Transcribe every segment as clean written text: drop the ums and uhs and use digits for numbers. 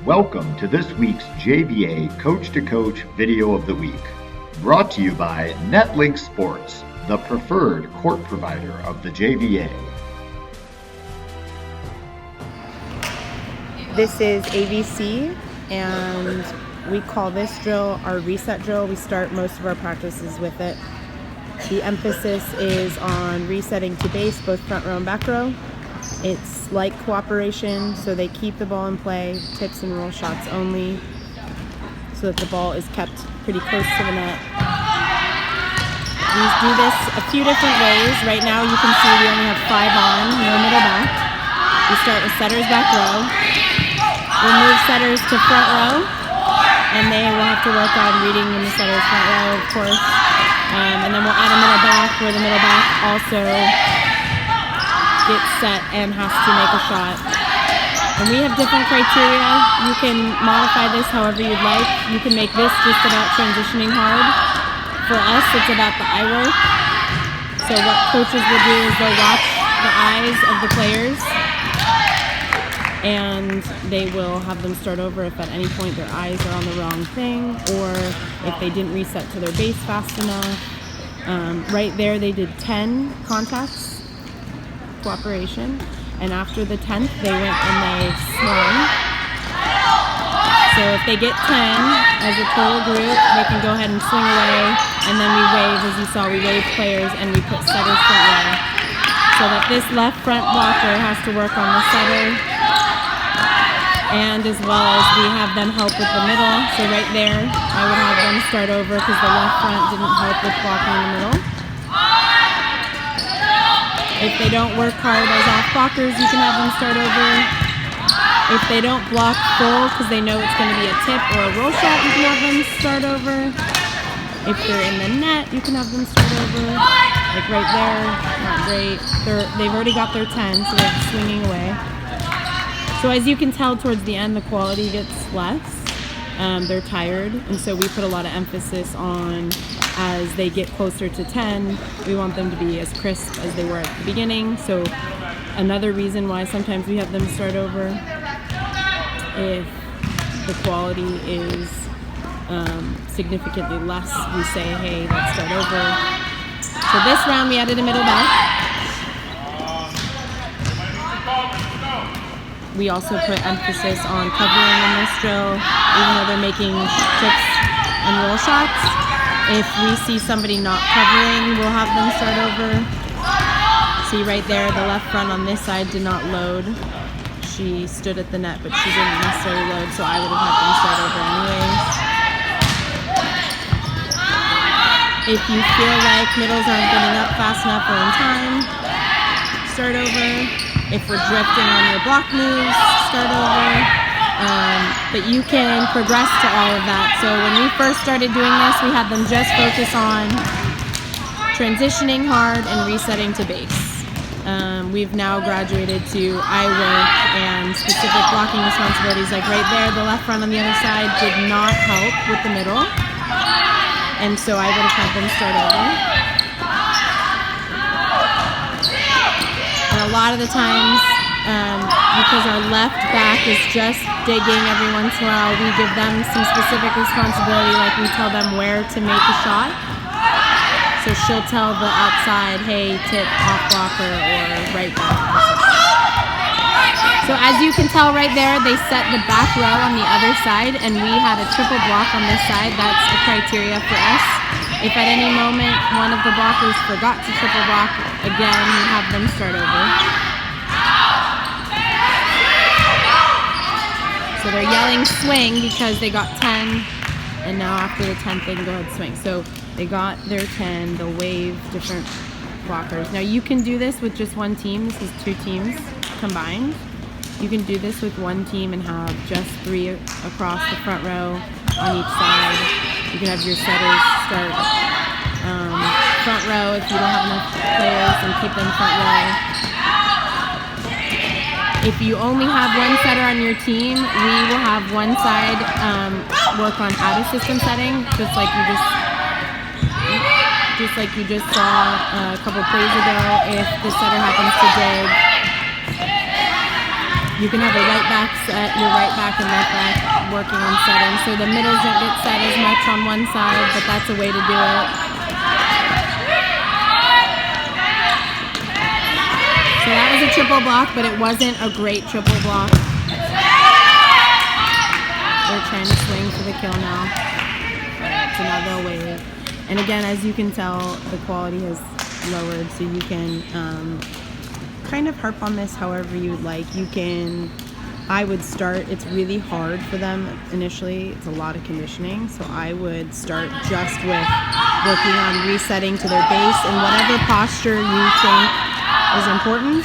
Welcome to this week's JVA Coach to Coach Video of the Week, brought to you by NetLink Sports, the preferred court provider of the JVA. This is ABC, and we call this drill our reset drill. We start most of our practices with it. The emphasis is on resetting to base, both front row and back row. It's like cooperation, so they keep the ball in play, tips and roll shots only, so that the ball is kept pretty close to the net. We do this a few different ways. Right now you can see we only have 5 on, no middle back. We start with setters back row. We'll move setters to front row, and they will have to work on reading in the setters front row, of course. And then we'll add a middle back, where the middle back also gets set and has to make a shot. And we have different criteria. You can modify this however you'd like. You can make this just about transitioning hard. For us, it's about the eye work. So what coaches will do is they'll watch the eyes of the players, and they will have them start over if at any point their eyes are on the wrong thing, or if they didn't reset to their base fast enough. Right there they did 10 contacts, cooperation, and after the 10th they went and they swung. So if they get 10 as a total group, they can go ahead and swing away, and then we wave, as you saw, we wave players and we put setters front row. So that this left front blocker has to work on the setter, and as well as we have them help with the middle. So right there, I would have them start over because the left front didn't help with blocking the middle. If they don't work hard as off blockers, you can have them start over. If they don't block full because they know it's going to be a tip or a roll shot, you can have them start over. If they're in the net, you can have them start over. Like right there, not great. They've already got their 10, so they're swinging away. So as you can tell, towards the end, the quality gets less. They're tired, and so we put a lot of emphasis on, as they get closer to 10, we want them to be as crisp as they were at the beginning. So another reason why sometimes we have them start over, if the quality is significantly less, we say, hey, let's start over. So this round we added a middle back. We also put emphasis on covering in this drill, even though they're making tips and roll shots. If we see somebody not covering, we'll have them start over. See right there, the left front on this side did not load. She stood at the net, but she didn't necessarily load, so I would have had them start over anyways. If you feel like middles aren't getting up fast enough or in time, start over. If we're drifting on your block moves, start over. But you can progress to all of that. So when we first started doing this, we had them just focus on transitioning hard and resetting to base. We've now graduated to eye work and specific blocking responsibilities. Like right there, the left front on the other side did not help with the middle. And so I would have had them start over. A lot of the times, because our left back is just digging every once in a while, we give them some specific responsibility, like we tell them where to make a shot. So she'll tell the outside, hey, tip, off blocker, or right back. So as you can tell right there, they set the back row on the other side, and we had a triple block on this side. That's a criteria for us. If at any moment one of the blockers forgot to triple block, again, we have them start over. So they're yelling swing because they got 10, and now after the 10th they can go ahead and swing. So they got their 10, they'll wave different blockers. Now you can do this with just one team. This is 2 teams combined. You can do this with one team and have just 3 across the front row on each side. You can have your setters start front row if you don't have enough players, and keep them front row. If you only have one setter on your team, we will have one side work on out of system setting, just like you just saw a couple plays ago. If the setter happens to dig, you can have a right back set, your right back and left back. working on setting. So the middles don't get set as much on one side, but that's a way to do it. So that was a triple block, but it wasn't a great triple block. They're trying to swing for the kill now. So now they'll wait. And again, as you can tell, the quality has lowered, so you can kind of harp on this however you would like. You can, I would start, it's really hard for them initially, it's a lot of conditioning, so I would start just with working on resetting to their base in whatever posture you think is important.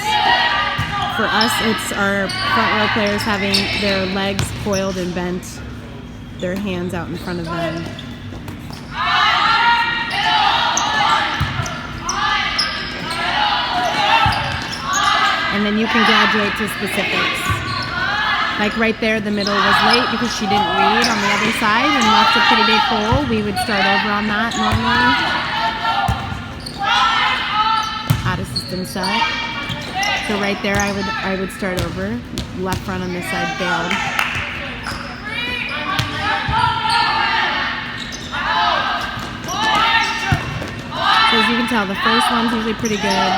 For us, it's our front row players having their legs coiled and bent, their hands out in front of them. And then you can graduate to specifics. Like right there, the middle was late because she didn't read on the other side and left a pretty big hole. We would start over on that normally. Out of system set. So right there, I would start over. Left front on this side failed. So as you can tell, the first one's usually pretty good.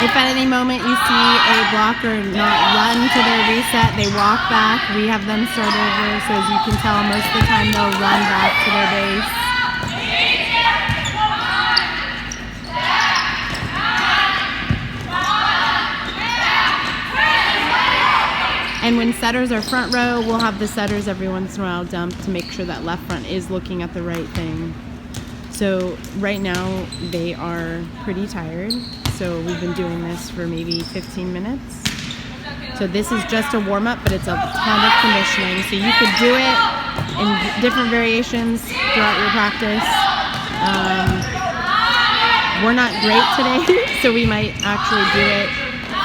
If at any moment you see a blocker not run to their reset, they walk back, we have them start over, so as you can tell, most of the time they'll run back to their base. And when setters are front row, we'll have the setters every once in a while dump to make sure that left front is looking at the right thing. So right now they are pretty tired. So we've been doing this for maybe 15 minutes. So this is just a warm-up, but it's a ton of conditioning. So you could do it in different variations throughout your practice. We're not great today, so we might actually do it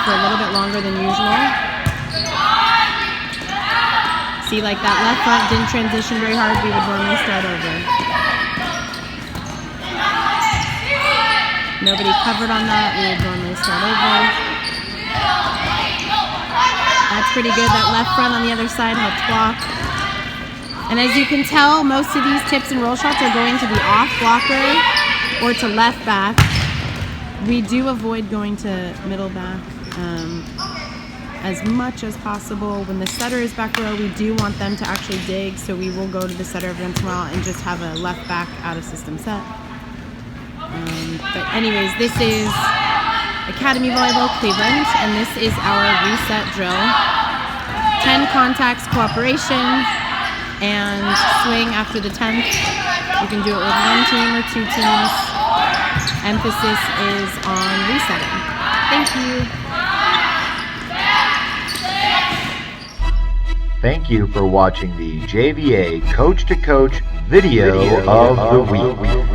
for a little bit longer than usual. See, like that left front didn't transition very hard, we would normally start over. Nobody covered on that, we would normally start over. That's pretty good. That left front on the other side helps block. And as you can tell, most of these tips and roll shots are going to the off blocker or to left back. We do avoid going to middle back as much as possible. When the setter is back row, we do want them to actually dig, so we will go to the setter every once in a while and just have a left back out of system set. But anyways, this is Academy Volleyball Cleveland, and this is our reset drill. 10 contacts, cooperation, and swing after the 10th. You can do it with one team or two teams. Emphasis is on resetting. Thank you. Thank you for watching the JVA Coach to Coach video of the week.